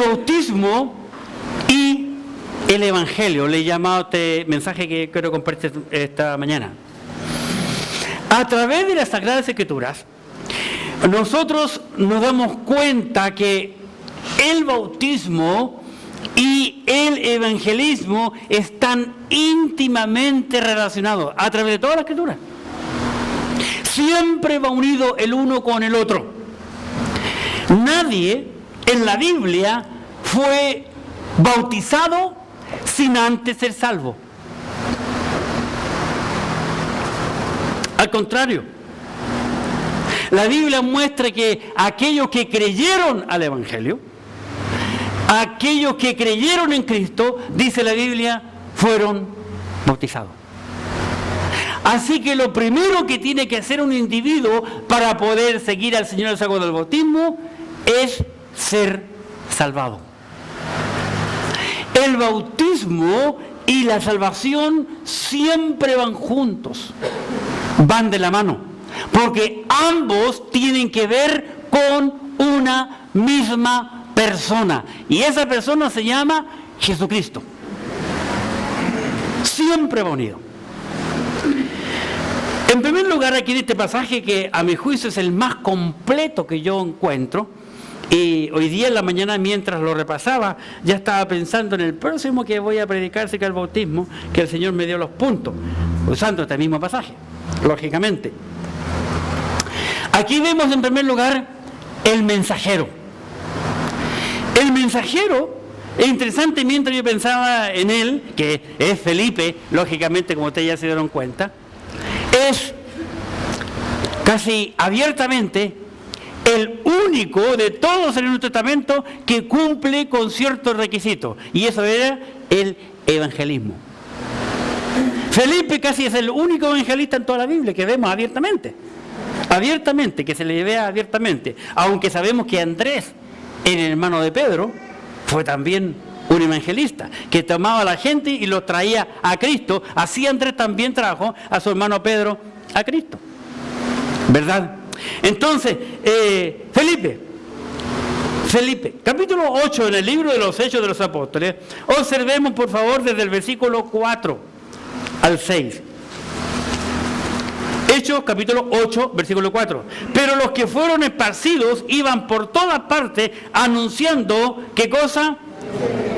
bautismo y el Evangelio. Le he llamado este mensaje que quiero compartir esta mañana. A través de las Sagradas Escrituras, nosotros nos damos cuenta que el bautismo y el evangelismo están íntimamente relacionados a través de toda la Escritura. Siempre va unido el uno con el otro. Nadie en la Biblia fue bautizado sin antes ser salvo. Al contrario, la Biblia muestra que aquellos que creyeron al Evangelio, aquellos que creyeron en Cristo, dice la Biblia, fueron bautizados. Así que lo primero que tiene que hacer un individuo para poder seguir al Señor al saco del bautismo es ser salvado. El bautismo y la salvación siempre van juntos, van de la mano, porque ambos tienen que ver con una misma persona, y esa persona se llama Jesucristo. Siempre va unido. En primer lugar, aquí en este pasaje, que a mi juicio es el más completo que yo encuentro, y hoy día en la mañana, mientras lo repasaba, ya estaba pensando en el próximo que voy a predicar acerca del bautismo, que el Señor me dio los puntos, usando este mismo pasaje, lógicamente. Aquí vemos en primer lugar el mensajero. El mensajero es interesante. Mientras yo pensaba en él, que es Felipe, lógicamente, como ustedes ya se dieron cuenta, es casi abiertamente el único de todos en el Nuevo Testamento que cumple con ciertos requisitos, y eso era el evangelismo. Felipe casi es el único evangelista en toda la Biblia que vemos abiertamente, que se le vea abiertamente, aunque sabemos que Andrés, el hermano de Pedro, fue también un evangelista, que tomaba a la gente y los traía a Cristo. Así Andrés también trajo a su hermano Pedro a Cristo, ¿verdad? Entonces, Felipe, capítulo 8 en el libro de los Hechos de los Apóstoles, observemos por favor desde el versículo 4 al 6. Hechos capítulo 8, versículo 4. Pero los que fueron esparcidos iban por todas partes anunciando, ¿qué cosa?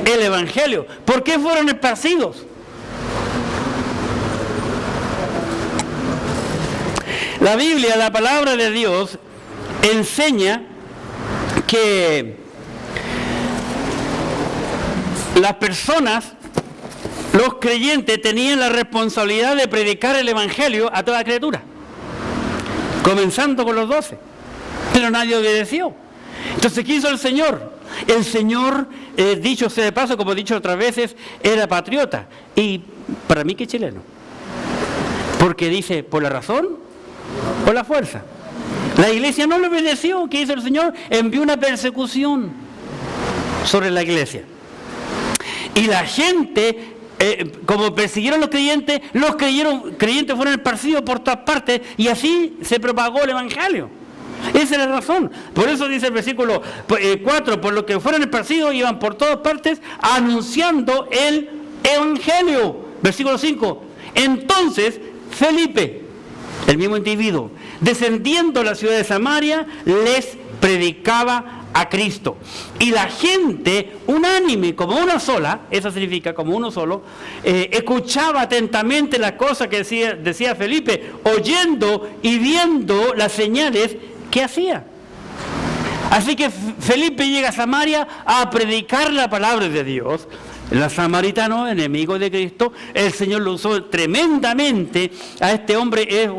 El Evangelio. ¿Por qué fueron esparcidos? La Biblia, la palabra de Dios, enseña que las personas, los creyentes, tenían la responsabilidad de predicar el Evangelio a toda criatura, comenzando con los 12, pero nadie obedeció. Entonces, ¿qué hizo el Señor? El Señor, dicho sea de paso, como he dicho otras veces, era patriota, y para mí que chileno, porque dice, por la razón o la fuerza. La iglesia no le obedeció. ¿Qué hizo el Señor? Envió una persecución sobre la iglesia, y la gente, como persiguieron los creyentes fueron esparcidos por todas partes, y así se propagó el Evangelio. Esa es la razón. Por eso dice el versículo 4, por lo que fueron esparcidos, iban por todas partes anunciando el Evangelio. Versículo 5. Entonces Felipe, el mismo individuo, descendiendo a la ciudad de Samaria, les predicaba a Cristo. Y la gente, unánime, como una sola, eso significa como uno solo, escuchaba atentamente las cosas que decía Felipe, oyendo y viendo las señales que hacía. Así que Felipe llega a Samaria a predicar la palabra de Dios. Los samaritanos, enemigos de Cristo, el Señor lo usó tremendamente. A este hombre es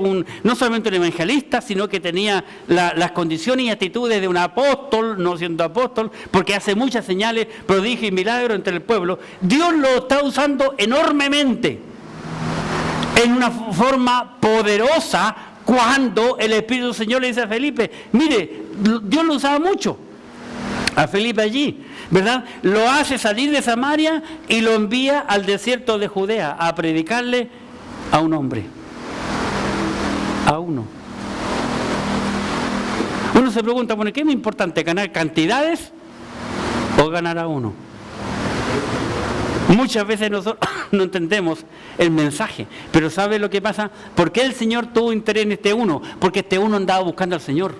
no solamente un evangelista, sino que tenía las condiciones y actitudes de un apóstol, no siendo apóstol, porque hace muchas señales, prodigios y milagros entre el pueblo. Dios lo está usando enormemente, en una forma poderosa, cuando el Espíritu del Señor le dice a Felipe, mire, Dios lo usaba mucho a Felipe allí, ¿verdad? Lo hace salir de Samaria y lo envía al desierto de Judea a predicarle a un hombre, a uno. Uno se pregunta, bueno, ¿qué es más importante, ganar cantidades o ganar a uno. Muchas veces nosotros no entendemos el mensaje, pero ¿sabe lo que pasa? ¿Por qué el Señor tuvo interés en este uno? Porque este uno andaba buscando al Señor.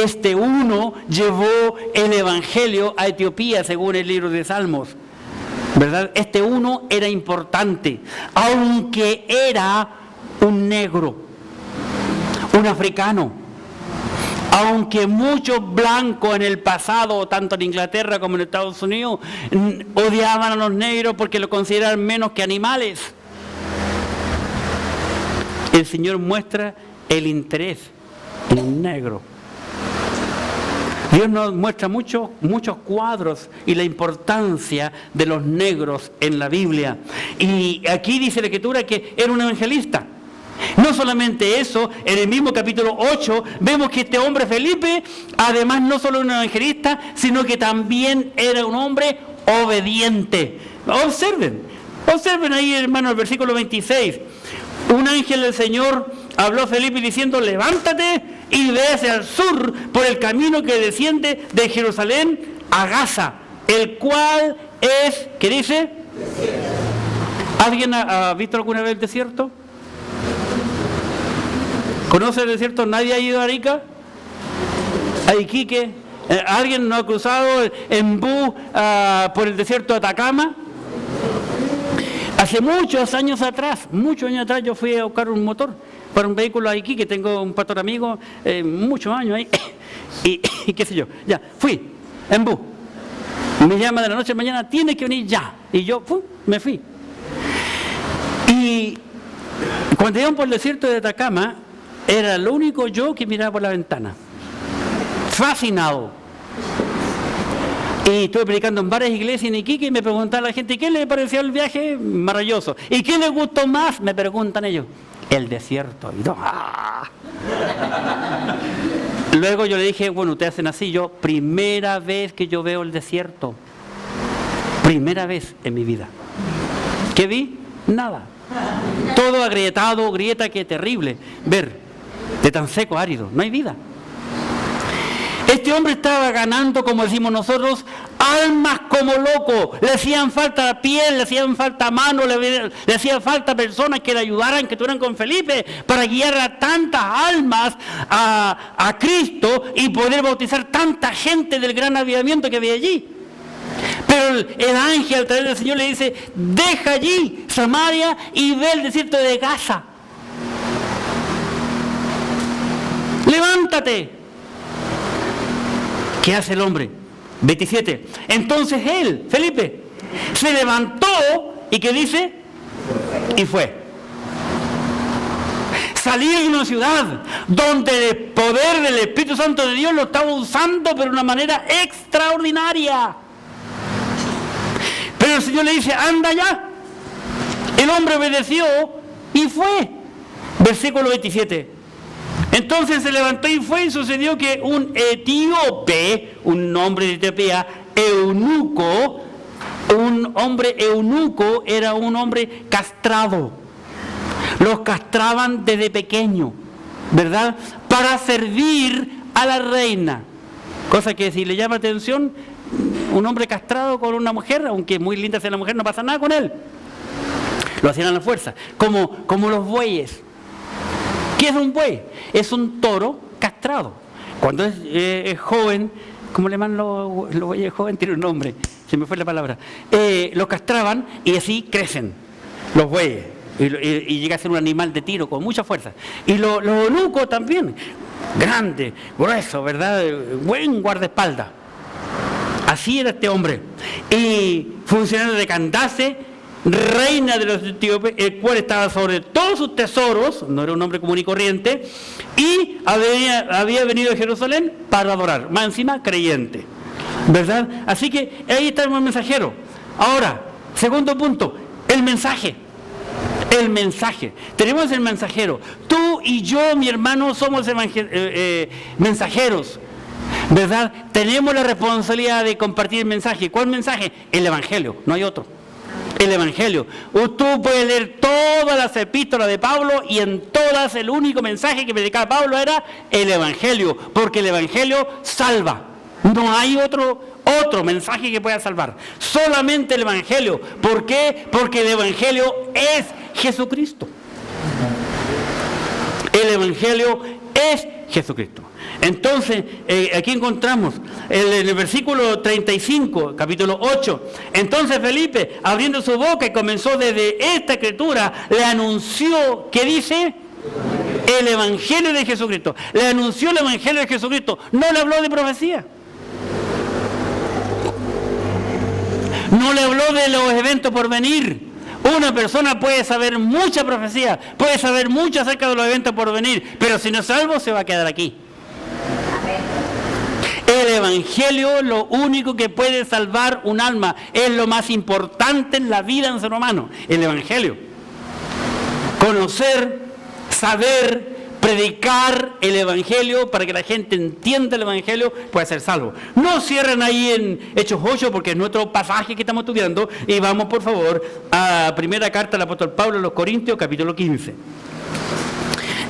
Este uno llevó el Evangelio a Etiopía, según el libro de Salmos, ¿verdad? Este uno era importante, aunque era un negro, un africano. Aunque muchos blancos en el pasado, tanto en Inglaterra como en Estados Unidos, odiaban a los negros porque los consideraban menos que animales, el Señor muestra el interés en el negro. Dios nos muestra muchos cuadros y la importancia de los negros en la Biblia. Y aquí dice la Escritura que era un evangelista. No solamente eso, en el mismo capítulo 8 vemos que este hombre Felipe, además no solo un evangelista, sino que también era un hombre obediente. Observen ahí, hermano, el versículo 26. Un ángel del Señor habló a Felipe diciendo: levántate y ve hacia el sur por el camino que desciende de Jerusalén a Gaza, el cual es, ¿qué dice? Desierto. ¿Alguien ha visto alguna vez el desierto? ¿Conoce el desierto? ¿Nadie ha ido a Arica? ¿A Iquique? ¿Alguien no ha cruzado en bus por el desierto de Atacama? Hace muchos años atrás yo fui a buscar un motor para un vehículo a Iquique. Tengo un pastor amigo, muchos años ahí, y qué sé yo. Ya, fui en bus. Me llama de la noche a la mañana: tiene que venir ya. Y yo me fui. Y cuando íbamos por el desierto de Atacama, era lo único yo que miraba por la ventana, fascinado. Y estuve predicando en varias iglesias en Iquique y me preguntaba la gente: ¿qué le pareció el viaje? Maravilloso. ¿Y qué les gustó más? Me preguntan ellos. El desierto. Y yo, ¡ah! Luego yo le dije: bueno, ustedes hacen así. Yo, primera vez que yo veo el desierto. Primera vez en mi vida. ¿Qué vi? Nada. Todo agrietado, grieta, que terrible ver, de tan seco, árido, no hay vida. Este hombre estaba ganando, como decimos nosotros, almas como loco. Le hacían falta piel, le hacían falta manos, le hacían falta personas que le ayudaran, que estuvieran con Felipe para guiar a tantas almas a Cristo y poder bautizar tanta gente del gran avivamiento que había allí. Pero el ángel, a través del Señor, le dice: deja allí Samaria y ve el desierto de Gaza. Levántate. ¿Qué hace el hombre? 27. Entonces él, Felipe, se levantó y ¿qué dice? Y fue. Salir de una ciudad donde el poder del Espíritu Santo de Dios lo estaba usando, pero de una manera extraordinaria. Pero el Señor le dice: anda ya. El hombre obedeció y fue. Versículo 27. Entonces se levantó y fue, y sucedió que un etíope, un hombre de Etiopía, eunuco, un hombre eunuco era un hombre castrado. Los castraban desde pequeño, ¿verdad? Para servir a la reina. Cosa que, si le llama atención, un hombre castrado con una mujer, aunque muy linda sea la mujer, no pasa nada con él. Lo hacían a la fuerza, como los bueyes. ¿Qué es un buey? Es un toro castrado. Cuando es joven, ¿cómo le llaman los bueyes jóvenes? Tiene un nombre, se me fue la palabra. Los castraban y así crecen los bueyes. Y llega a ser un animal de tiro con mucha fuerza. Y los eunucos también, grande, grueso, ¿verdad? Buen guardaespaldas. Así era este hombre. Y funcionario de Candace, reina de los etíopes, el cual estaba sobre todos sus tesoros, no era un hombre común y corriente, y había venido a Jerusalén para adorar, más encima creyente, ¿verdad? Así que ahí está el mensajero. Ahora, segundo punto, el mensaje. El mensaje. Tenemos el mensajero. Tú y yo, mi hermano, somos mensajeros, ¿verdad? Tenemos la responsabilidad de compartir el mensaje. ¿Cuál mensaje? El Evangelio, no hay otro. El Evangelio. Tú puedes leer todas las epístolas de Pablo y en todas el único mensaje que predicaba Pablo era el Evangelio, porque el Evangelio salva. No hay otro otro mensaje que pueda salvar. Solamente el Evangelio. ¿Por qué? Porque el Evangelio es Jesucristo. El Evangelio es Jesucristo. Entonces, aquí encontramos en el versículo 35, capítulo 8. Entonces Felipe, abriendo su boca y comenzó desde esta escritura, le anunció, ¿qué dice? El Evangelio de Jesucristo. Le anunció el Evangelio de Jesucristo. No le habló de profecía. No le habló de los eventos por venir. Una persona puede saber mucha profecía, puede saber mucho acerca de los eventos por venir, pero si no es salvo, se va a quedar aquí. El Evangelio, lo único que puede salvar un alma, es lo más importante en la vida de un ser humano. El Evangelio. Conocer, saber, predicar el Evangelio para que la gente entienda el Evangelio, puede ser salvo. No cierren ahí en Hechos 8 porque es nuestro pasaje que estamos estudiando, y vamos por favor a primera carta del apóstol Pablo a los Corintios, capítulo 15.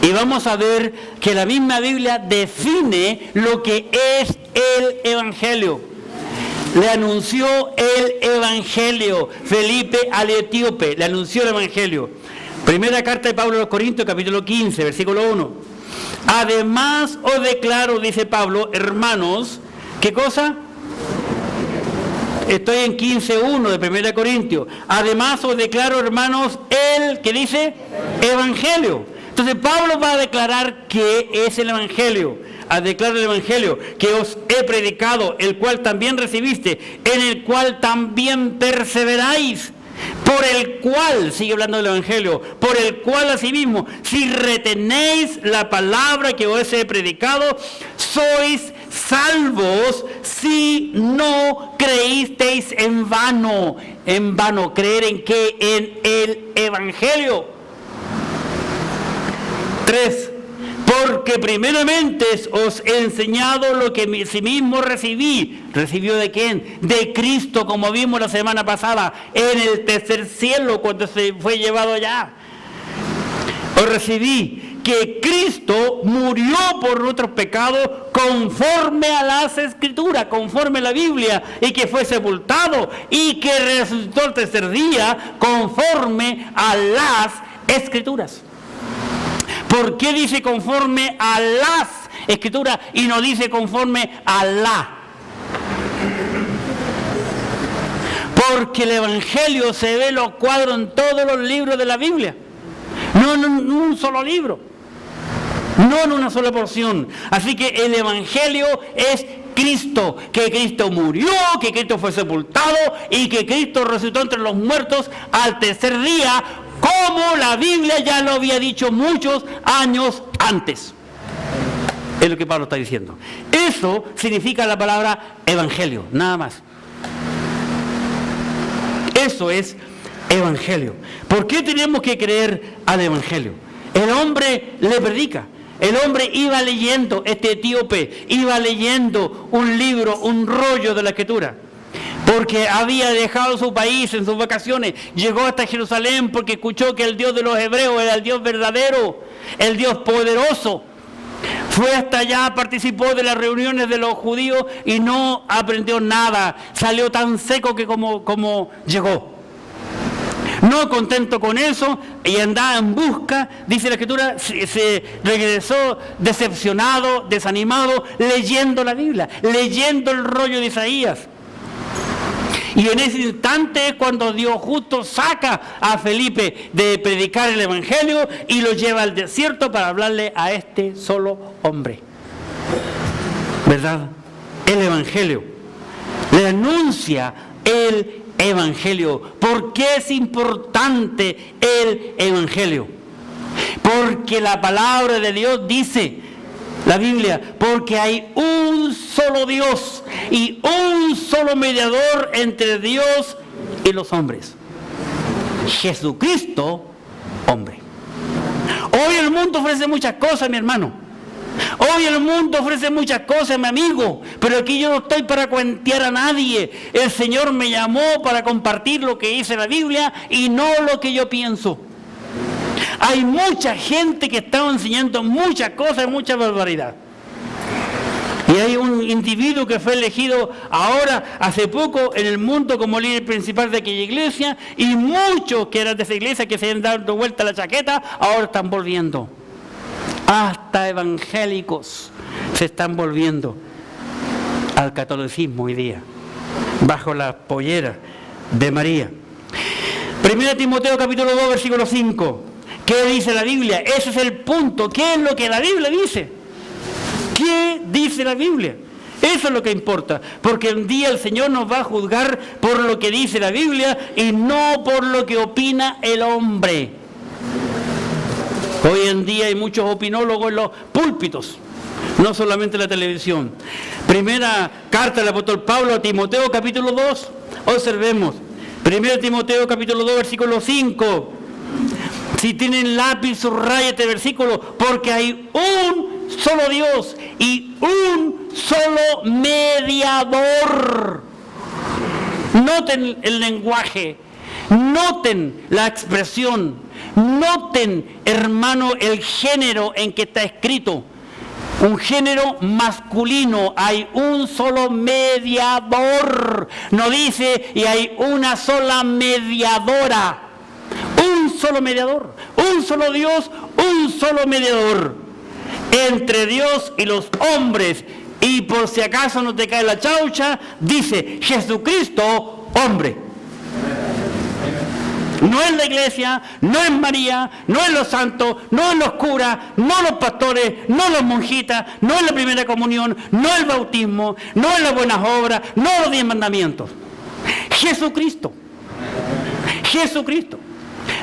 Y vamos a ver que la misma Biblia define lo que es el Evangelio. Le anunció el Evangelio. Felipe al etíope le anunció el Evangelio. Primera carta de Pablo a los Corintios, capítulo 15, versículo 1. Además os declaro, dice Pablo, hermanos, ¿qué cosa? Estoy en 15.1 de Primera Corintios. Además os declaro, hermanos, el, ¿qué dice? Evangelio. Entonces Pablo va a declarar qué es el Evangelio. A declarar el Evangelio que os he predicado, el cual también recibiste, en el cual también perseveráis. Por el cual, sigue hablando del Evangelio, por el cual asimismo, si retenéis la palabra que os he predicado, sois salvos si no creísteis en vano. En vano, ¿creer en qué? En el Evangelio. 3. Porque primeramente os he enseñado lo que sí mismo recibí. ¿Recibió de quién? De Cristo, como vimos la semana pasada, en el tercer cielo, cuando se fue llevado allá. Os recibí que Cristo murió por nuestros pecados conforme a las Escrituras, conforme a la Biblia, y que fue sepultado y que resucitó el tercer día conforme a las Escrituras. ¿Por qué dice conforme a las Escrituras y no dice conforme a la? Porque el Evangelio se ve los cuadros en todos los libros de la Biblia. No en un solo libro. No en una sola porción. Así que el Evangelio es Cristo. Que Cristo murió, que Cristo fue sepultado y que Cristo resucitó entre los muertos al tercer día, como la Biblia ya lo había dicho muchos años antes. Es lo que Pablo está diciendo. Eso significa la palabra evangelio, nada más. Eso es evangelio. ¿Por qué tenemos que creer al evangelio? El hombre le predica. El hombre iba leyendo, este etíope iba leyendo un libro, un rollo de la Escritura. Porque había dejado su país en sus vacaciones, llegó hasta Jerusalén porque escuchó que el Dios de los hebreos era el Dios verdadero, el Dios poderoso. Fue hasta allá, participó de las reuniones de los judíos y no aprendió nada. Salió tan seco que como llegó. No contento con eso, y andaba en busca, dice la Escritura, se regresó decepcionado, desanimado, leyendo la Biblia, leyendo el rollo de Isaías. Y en ese instante es cuando Dios justo saca a Felipe de predicar el Evangelio y lo lleva al desierto para hablarle a este solo hombre. ¿Verdad? El Evangelio. Le anuncia el Evangelio. ¿Por qué es importante el Evangelio? Porque la palabra de Dios dice, la Biblia, porque hay un solo Dios y un solo mediador entre Dios y los hombres. Jesucristo, hombre. Hoy el mundo ofrece muchas cosas, mi hermano. Hoy el mundo ofrece muchas cosas, mi amigo. Pero aquí yo no estoy para cuentear a nadie. El Señor me llamó para compartir lo que dice la Biblia y no lo que yo pienso. Hay mucha gente que está enseñando muchas cosas, mucha barbaridad. Y hay un individuo que fue elegido ahora, hace poco, en el mundo como líder principal de aquella iglesia, y muchos que eran de esa iglesia, que se habían dado vuelta la chaqueta, ahora están volviendo. Hasta evangélicos se están volviendo al catolicismo hoy día, bajo la pollera de María. 1 Timoteo capítulo 2, versículo 5. ¿Qué dice la Biblia? Ese es el punto. ¿Qué es lo que la Biblia dice? ¿Qué dice la Biblia? Eso es lo que importa, porque un día el Señor nos va a juzgar por lo que dice la Biblia y no por lo que opina el hombre. Hoy en día hay muchos opinólogos en los púlpitos, no solamente en la televisión. Primera carta del apóstol Pablo a Timoteo capítulo 2, observemos. 1 Timoteo capítulo 2, versículo 5. Si tienen lápiz, subraya este versículo, porque hay un solo Dios y un solo mediador. Noten el lenguaje, noten la expresión, noten, hermano, el género en que está escrito. Un género masculino, hay un solo mediador. No dice y hay una sola mediadora. Un solo mediador, un solo Dios, un solo mediador entre Dios y los hombres. Y por si acaso no te cae la chaucha, dice Jesucristo, hombre. No es la iglesia, no es María, no es los santos, no es los curas, no los pastores, no los monjitas, no es la primera comunión, no es el bautismo, no es las buenas obras, no los 10 mandamientos. Jesucristo. Jesucristo.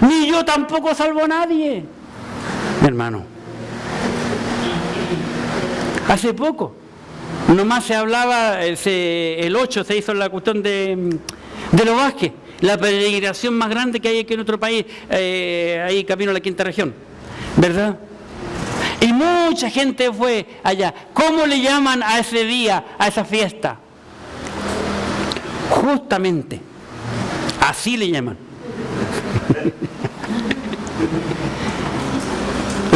Ni yo tampoco salvo a nadie, hermano. Hace poco, nomás se hablaba, el 8 se hizo la cuestión de los Vázquez, la peregrinación más grande que hay aquí en nuestro país, ahí camino a la quinta región, ¿verdad? Y mucha gente fue allá. ¿Cómo le llaman a ese día, a esa fiesta? Justamente, así le llaman.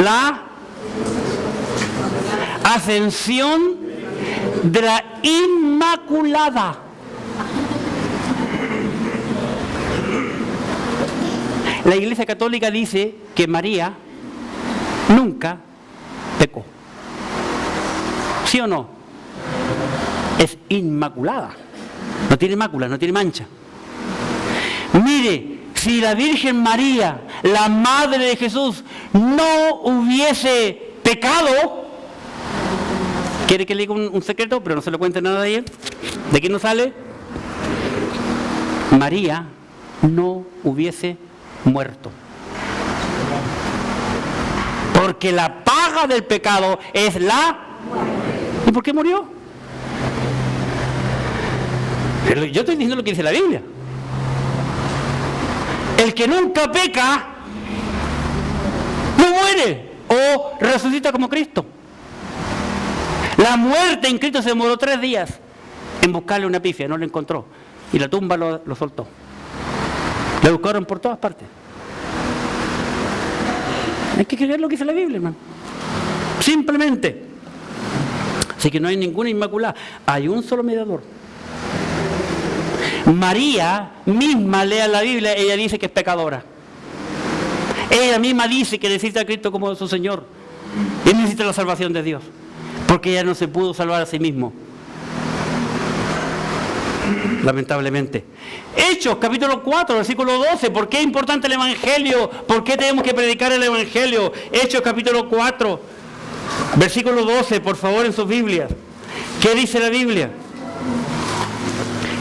La ascensión de la Inmaculada. La Iglesia Católica dice que María nunca pecó. ¿Sí o no? Es inmaculada. No tiene mácula, no tiene mancha. Mire, si la Virgen María, la Madre de Jesús, no hubiese pecado, ¿quiere que le diga un secreto? Pero no se lo cuente nada de ella. ¿De quién no sale? María no hubiese muerto. Porque la paga del pecado es la... ¿Y por qué murió? Pero yo estoy diciendo lo que dice la Biblia. El que nunca peca no muere o resucita como Cristo. La muerte en Cristo se demoró 3 días en buscarle una pifia, no la encontró y la tumba lo soltó. La buscaron por todas partes. Hay que creer lo que dice la Biblia, hermano. Simplemente. Así que no hay ninguna inmaculada. Hay un solo mediador. María misma, lea la Biblia, ella dice que es pecadora. Ella misma dice que necesita a Cristo como su Señor. Y necesita la salvación de Dios. Porque ella no se pudo salvar a sí mismo. Lamentablemente. Hechos, capítulo 4, versículo 12. ¿Por qué es importante el Evangelio? ¿Por qué tenemos que predicar el Evangelio? Hechos, capítulo 4, versículo 12, por favor, en sus Biblias. ¿Qué dice la Biblia?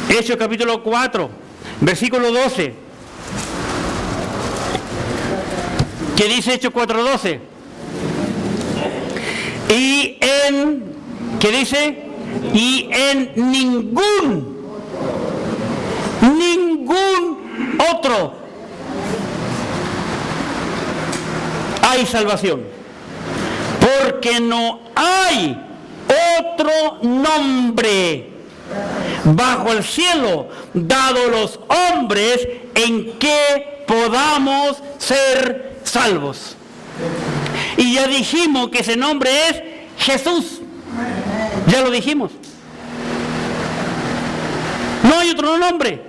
Hechos, capítulo 4, versículo 12. ¿Qué dice Hechos 4, 12? Y en... ¿Qué dice? Y en ningún otro hay salvación, porque no hay otro nombre bajo el cielo dado a los hombres en que podamos ser salvos. Y ya dijimos que ese nombre es Jesús. Ya lo dijimos. No hay otro nombre.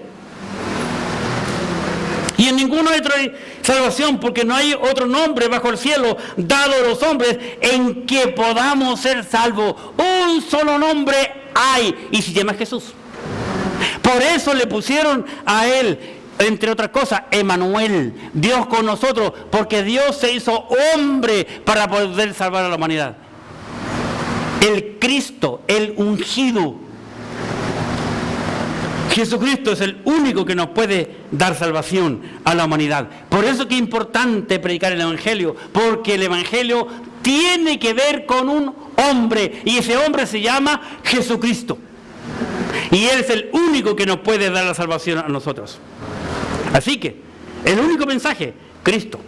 Y en ninguno hay otra salvación, porque no hay otro nombre bajo el cielo dado a los hombres en que podamos ser salvos. Un solo nombre hay, y se llama Jesús. Por eso le pusieron a él, entre otras cosas, Emmanuel, Dios con nosotros, porque Dios se hizo hombre para poder salvar a la humanidad. El Cristo, el ungido. Jesucristo es el único que nos puede dar salvación a la humanidad. Por eso que es importante predicar el Evangelio, porque el Evangelio tiene que ver con un hombre, y ese hombre se llama Jesucristo. Y Él es el único que nos puede dar la salvación a nosotros. Así que, el único mensaje, Cristo.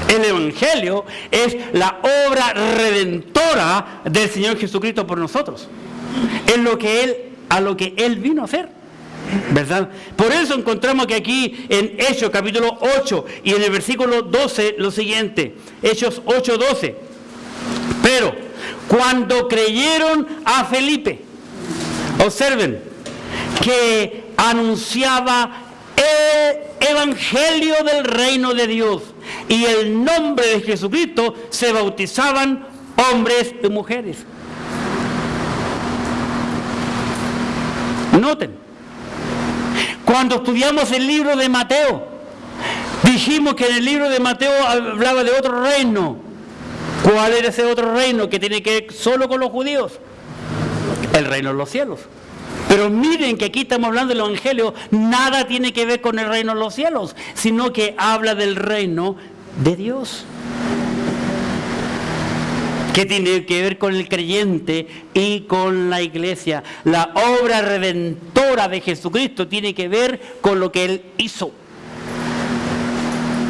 El Evangelio es la obra redentora del Señor Jesucristo por nosotros. Es a lo que Él vino a hacer, ¿verdad? Por eso encontramos que aquí en Hechos capítulo 8 y en el versículo 12 lo siguiente, Hechos 8:12. Pero cuando creyeron a Felipe, observen que anunciaba el Evangelio del reino de Dios y el nombre de Jesucristo, se bautizaban hombres y mujeres. Noten, cuando estudiamos el libro de Mateo, dijimos que en el libro de Mateo hablaba de otro reino. ¿Cuál era ese otro reino que tiene que ver solo con los judíos? El reino de los cielos. Pero miren que aquí estamos hablando del Evangelio, nada tiene que ver con el reino de los cielos, sino que habla del reino de Dios, que tiene que ver con el creyente y con la iglesia. La obra redentora de Jesucristo tiene que ver con lo que Él hizo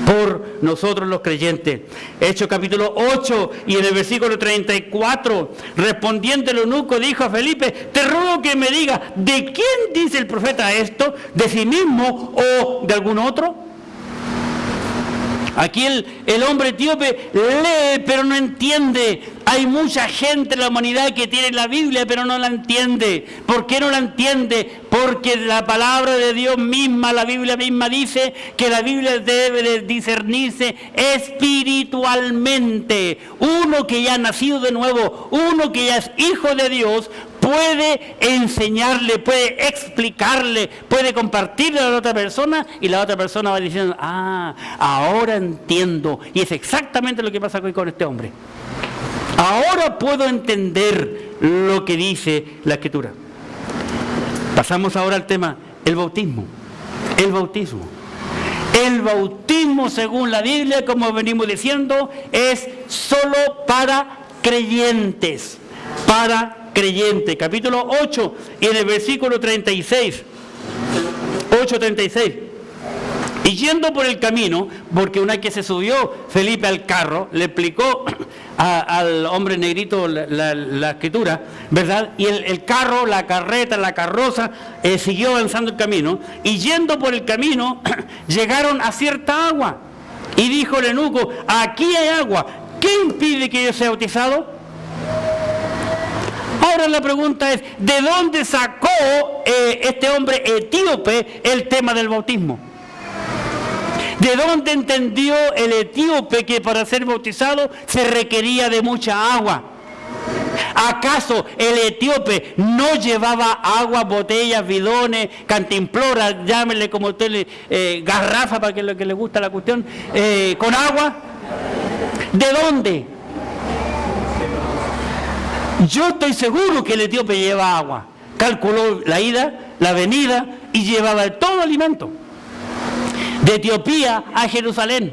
por nosotros los creyentes. Hechos capítulo 8 y en el versículo 34, respondiendo el eunuco dijo a Felipe: te ruego que me digas, ¿de quién dice el profeta esto? ¿De sí mismo o de algún otro? Aquí el hombre etíope lee pero no entiende. Hay mucha gente en la humanidad que tiene la Biblia pero no la entiende. ¿Por qué no la entiende? Porque la palabra de Dios misma, la Biblia misma dice que la Biblia debe de discernirse espiritualmente. Uno que ya ha nacido de nuevo, uno que ya es hijo de Dios, puede enseñarle, puede explicarle, puede compartirle a la otra persona, y la otra persona va diciendo: ahora entiendo. Y es exactamente lo que pasa hoy con este hombre. Ahora puedo entender lo que dice la Escritura. Pasamos ahora al tema, el bautismo. El bautismo. El bautismo, según la Biblia, como venimos diciendo, es solo para creyentes. Para creyentes. Capítulo 8 y en el versículo 36. 8:36. Y yendo por el camino, porque una vez que se subió Felipe al carro, le explicó al hombre negrito la escritura, ¿verdad? Y el carro, la carreta, la carroza, siguió avanzando el camino. Y yendo por el camino, llegaron a cierta agua. Y dijo el eunuco: aquí hay agua, ¿qué impide que yo sea bautizado? Ahora la pregunta es: ¿de dónde sacó este hombre etíope el tema del bautismo? ¿De dónde entendió el etíope que para ser bautizado se requería de mucha agua? ¿Acaso el etíope no llevaba agua, botellas, bidones, cantimploras, llámenle como usted, garrafa, para que lo que le gusta la cuestión, con agua? ¿De dónde? Yo estoy seguro que el etíope lleva agua. Calculó la ida, la venida y llevaba todo alimento. De Etiopía a Jerusalén.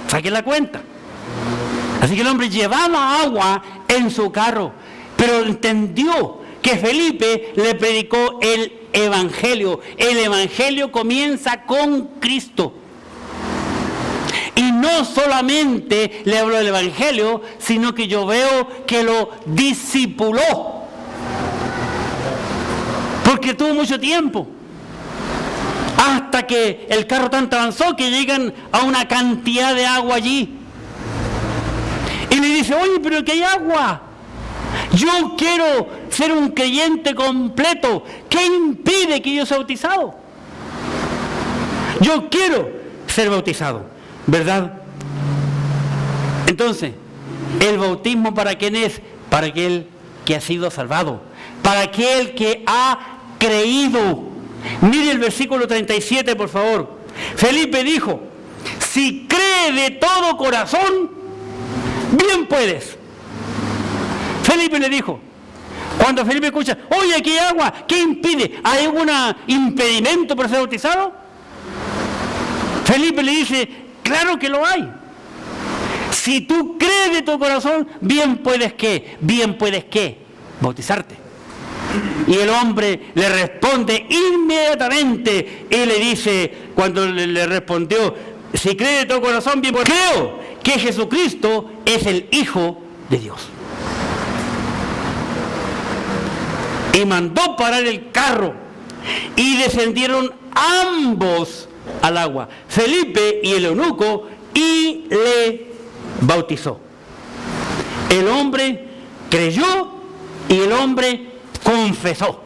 Saquen la cuenta. Así que el hombre llevaba agua en su carro, pero entendió que Felipe le predicó el Evangelio. El Evangelio comienza con Cristo. Y no solamente le habló del Evangelio, sino que yo veo que lo discipuló. Porque tuvo mucho tiempo. Hasta que el carro tanto avanzó que llegan a una cantidad de agua allí. Y le dice: oye, pero que hay agua. Yo quiero ser un creyente completo. ¿Qué impide que yo sea bautizado? Yo quiero ser bautizado, ¿verdad? Entonces, ¿el bautismo para quién es? Para aquel que ha sido salvado, para aquel que ha creído. Mire el versículo 37, por favor. Felipe dijo: si cree de todo corazón, bien puedes. Felipe le dijo, cuando Felipe escucha, oye, aquí hay agua, ¿qué impide? ¿Hay algún impedimento para ser bautizado? Felipe le dice, claro que lo hay. Si tú crees de tu corazón, bien puedes ¿qué? Bien puedes ¿qué? Bautizarte. Y el hombre le responde inmediatamente y le dice, cuando le respondió, si cree de todo corazón, bien puedes. Creo que Jesucristo es el Hijo de Dios. Y mandó parar el carro y descendieron ambos al agua, Felipe y el eunuco, y le bautizó. El hombre creyó y el hombre confesó.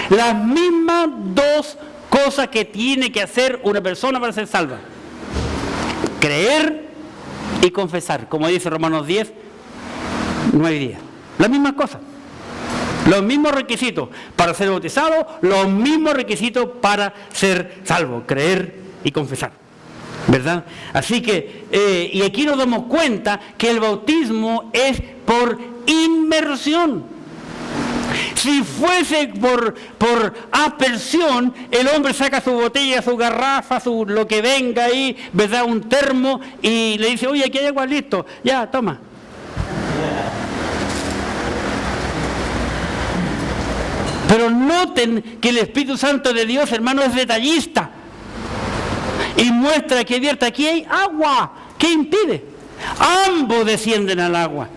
Las mismas dos cosas que tiene que hacer una persona para ser salva: creer y confesar, como dice Romanos 10, 9 y 10. Las mismas cosas. Los mismos requisitos para ser bautizado, los mismos requisitos para ser salvo: creer y confesar, ¿verdad? Así que, y aquí nos damos cuenta que el bautismo es por inmersión. Si fuese por aspersión, el hombre saca su botella, su garrafa, lo que venga ahí, ¿verdad? Un termo, y le dice, oye, aquí hay agua, listo, ya, toma. Pero noten que el Espíritu Santo de Dios, hermano, es detallista y muestra que abierta aquí hay agua. ¿Qué impide? Ambos descienden al agua.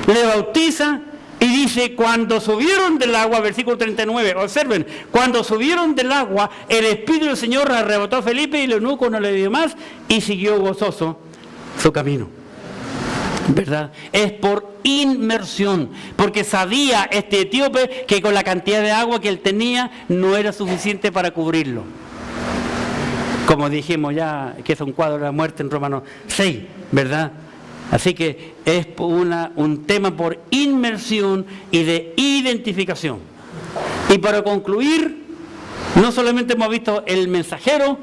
Le bautiza y dice, cuando subieron del agua, versículo 39, observen, cuando subieron del agua, el Espíritu del Señor arrebató a Felipe y el eunuco no le dio más y siguió gozoso su camino. ¿Verdad? Es por inmersión, porque sabía este etíope que con la cantidad de agua que él tenía no era suficiente para cubrirlo. Como dijimos ya, que es un cuadro de la muerte en Romanos 6, ¿verdad? Así que es un tema por inmersión y de identificación. Y para concluir, no solamente hemos visto el mensajero,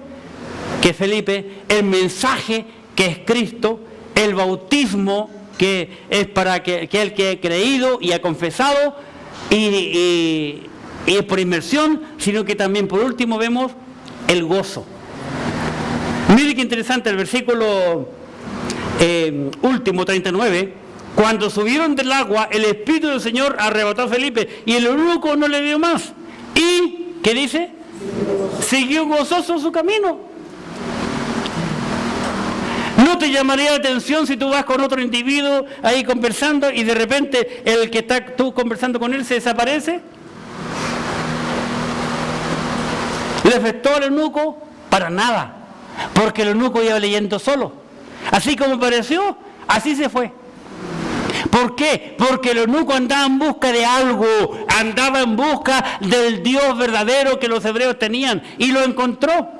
que es Felipe, el mensaje, que es Cristo, el bautismo, que es para aquel que ha creído y ha confesado, y es por inmersión, sino que también por último vemos el gozo. Mire qué interesante el versículo último, 39. Cuando subieron del agua, el Espíritu del Señor arrebató a Felipe y el eunuco no le dio más. ¿Y qué dice? Siguió gozoso su camino. ¿No te llamaría la atención si tú vas con otro individuo ahí conversando y de repente el que está tú conversando con él se desaparece? ¿Le afectó al eunuco? Para nada, porque el eunuco iba leyendo solo. Así como apareció, así se fue. ¿Por qué? Porque el eunuco andaba en busca de algo, andaba en busca del Dios verdadero que los hebreos tenían y lo encontró.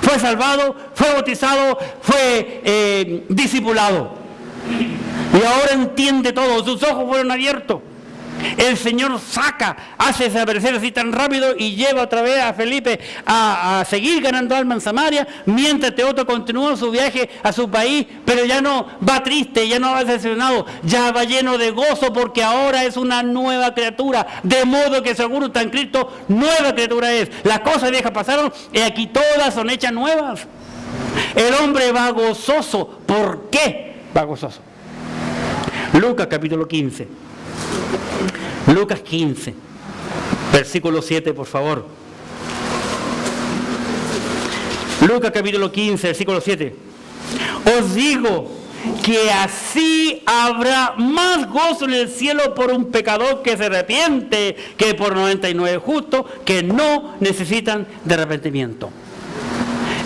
Fue salvado, fue bautizado, fue discipulado. Y ahora entiende todo, sus ojos fueron abiertos. El Señor hace desaparecer así tan rápido y lleva otra vez a Felipe a seguir ganando almas en Samaria, mientras este otro continúa su viaje a su país, pero ya no va triste, ya no va decepcionado, ya va lleno de gozo porque ahora es una nueva criatura, de modo que seguro está en Cristo, nueva criatura es. Las cosas viejas pasaron y aquí todas son hechas nuevas. El hombre va gozoso. ¿Por qué va gozoso? Lucas capítulo 15. Lucas 15, versículo 7, por favor. Lucas capítulo 15, versículo 7. Os digo que así habrá más gozo en el cielo por un pecador que se arrepiente que por 99 justos que no necesitan de arrepentimiento.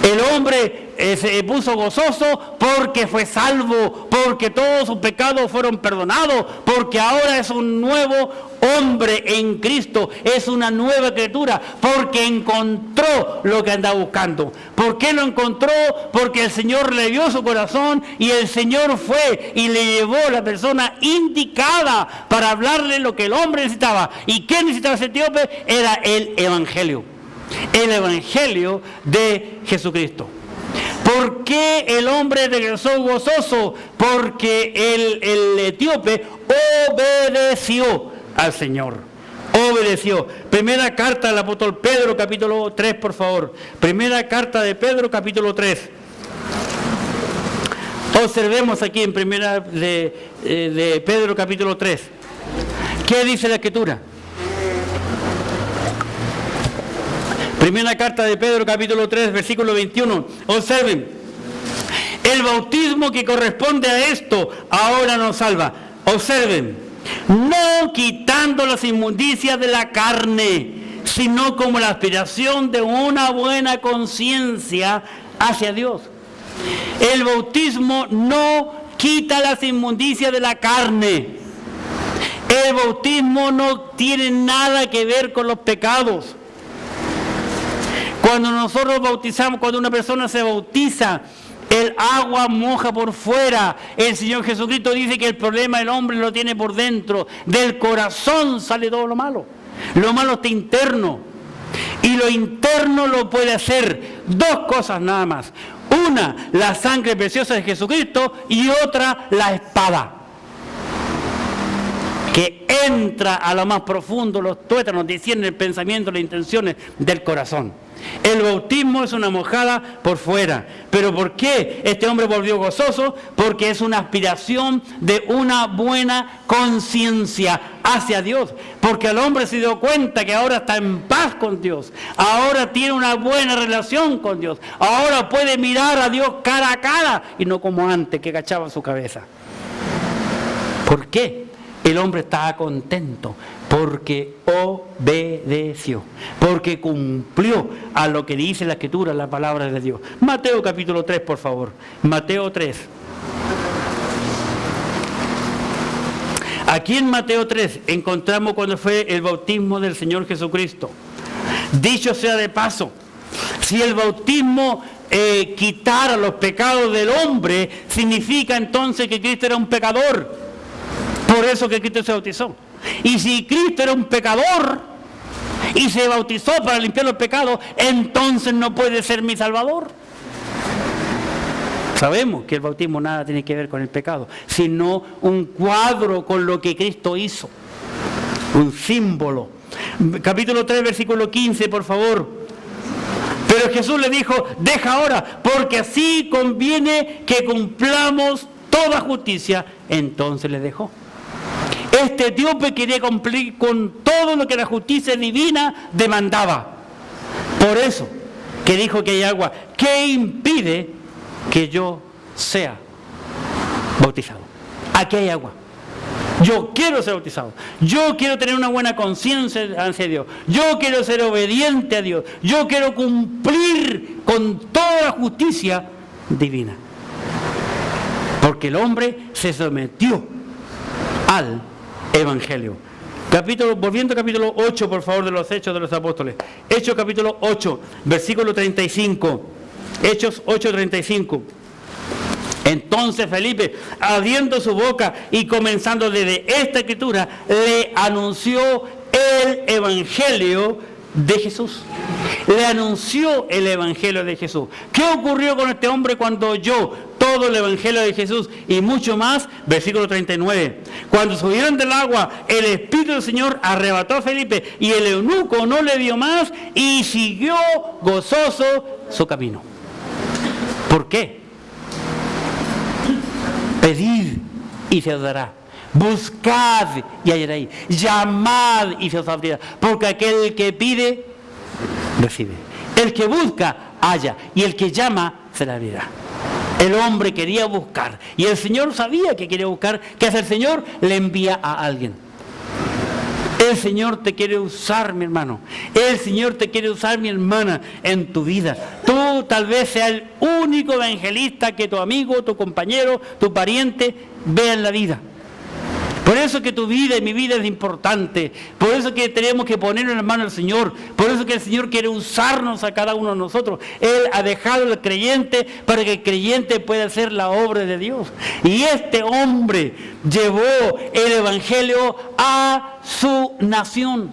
El hombre se puso gozoso porque fue salvo, porque todos sus pecados fueron perdonados, porque ahora es un nuevo hombre en Cristo, es una nueva criatura, porque encontró lo que andaba buscando. ¿Por qué lo encontró? Porque el Señor le dio su corazón y el Señor fue y le llevó a la persona indicada para hablarle lo que el hombre necesitaba. ¿Y qué necesitaba ese etíope? Era el Evangelio de Jesucristo. ¿Por qué el hombre regresó gozoso? Porque el etíope obedeció al Señor. Obedeció. Primera carta del apóstol Pedro, capítulo 3, por favor. Primera carta de Pedro, capítulo 3. Observemos aquí en primera de Pedro, capítulo 3. ¿Qué dice la Escritura? Primera carta de Pedro, capítulo 3, versículo 21. Observen. El bautismo que corresponde a esto ahora nos salva. Observen. No quitando las inmundicias de la carne, sino como la aspiración de una buena conciencia hacia Dios. El bautismo no quita las inmundicias de la carne. El bautismo no tiene nada que ver con los pecados. Cuando nosotros bautizamos, cuando una persona se bautiza, el agua moja por fuera. El Señor Jesucristo dice que el problema del hombre lo tiene por dentro. Del corazón sale todo lo malo. Lo malo está interno. Y lo interno lo puede hacer dos cosas nada más. Una, la sangre preciosa de Jesucristo, y otra, la espada, que entra a lo más profundo, los tuétanos, discierne el pensamiento, las intenciones del corazón. El bautismo es una mojada por fuera. ¿Pero por qué este hombre volvió gozoso? Porque es una aspiración de una buena conciencia hacia Dios. Porque el hombre se dio cuenta que ahora está en paz con Dios. Ahora tiene una buena relación con Dios. Ahora puede mirar a Dios cara a cara y no como antes que agachaba su cabeza. ¿Por qué? El hombre estaba contento porque obedeció, porque cumplió a lo que dice la Escritura, la palabra de Dios. Mateo capítulo 3, por favor. Mateo 3. Aquí en Mateo 3 encontramos cuando fue el bautismo del Señor Jesucristo. Dicho sea de paso, si el bautismo quitara los pecados del hombre, significa entonces que Cristo era un pecador. Por eso que Cristo se bautizó. Y si Cristo era un pecador y se bautizó para limpiar los pecados, entonces no puede ser mi Salvador. Sabemos que el bautismo nada tiene que ver con el pecado, sino un cuadro con lo que Cristo hizo. Un símbolo. Capítulo 3, versículo 15, por favor. Pero Jesús le dijo, deja ahora, porque así conviene que cumplamos toda justicia. Entonces le dejó. Este etíope quería cumplir con todo lo que la justicia divina demandaba. Por eso que dijo que hay agua. ¿Qué impide que yo sea bautizado? Aquí hay agua. Yo quiero ser bautizado. Yo quiero tener una buena conciencia hacia Dios. Yo quiero ser obediente a Dios. Yo quiero cumplir con toda la justicia divina. Porque el hombre se sometió al Evangelio. Volviendo al capítulo 8, por favor, de los Hechos de los Apóstoles. Hechos capítulo 8, versículo 35. Hechos 8, 35. Entonces Felipe, abriendo su boca y comenzando desde esta escritura, le anunció el Evangelio de Jesús. Le anunció el Evangelio de Jesús. ¿Qué ocurrió con este hombre cuando oyó todo el Evangelio de Jesús y mucho más? Versículo 39. Cuando subieron del agua, el Espíritu del Señor arrebató a Felipe y el eunuco no le dio más y siguió gozoso su camino. ¿Por qué? Pedid y se os dará. Buscad y hallaréis. Llamad y se os abrirá. Porque aquel que pide, recibe. El que busca, halla. Y el que llama, se le abrirá. El hombre quería buscar. Y el Señor sabía que quería buscar. ¿Qué hace el Señor? Le envía a alguien. El Señor te quiere usar, mi hermano. El Señor te quiere usar, mi hermana, en tu vida. Tú tal vez seas el único evangelista que tu amigo, tu compañero, tu pariente vea en la vida. Por eso que tu vida y mi vida es importante. Por eso que tenemos que ponernos en las manos al Señor. Por eso que el Señor quiere usarnos a cada uno de nosotros. Él ha dejado al creyente para que el creyente pueda hacer la obra de Dios. Y este hombre llevó el evangelio a su nación.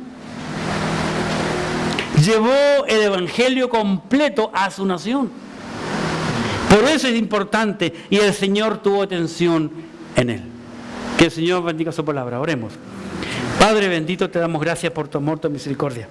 Llevó el evangelio completo a su nación. Por eso es importante y el Señor tuvo atención en él. Que el Señor bendiga su palabra. Oremos. Padre bendito, te damos gracias por tu amor, tu misericordia.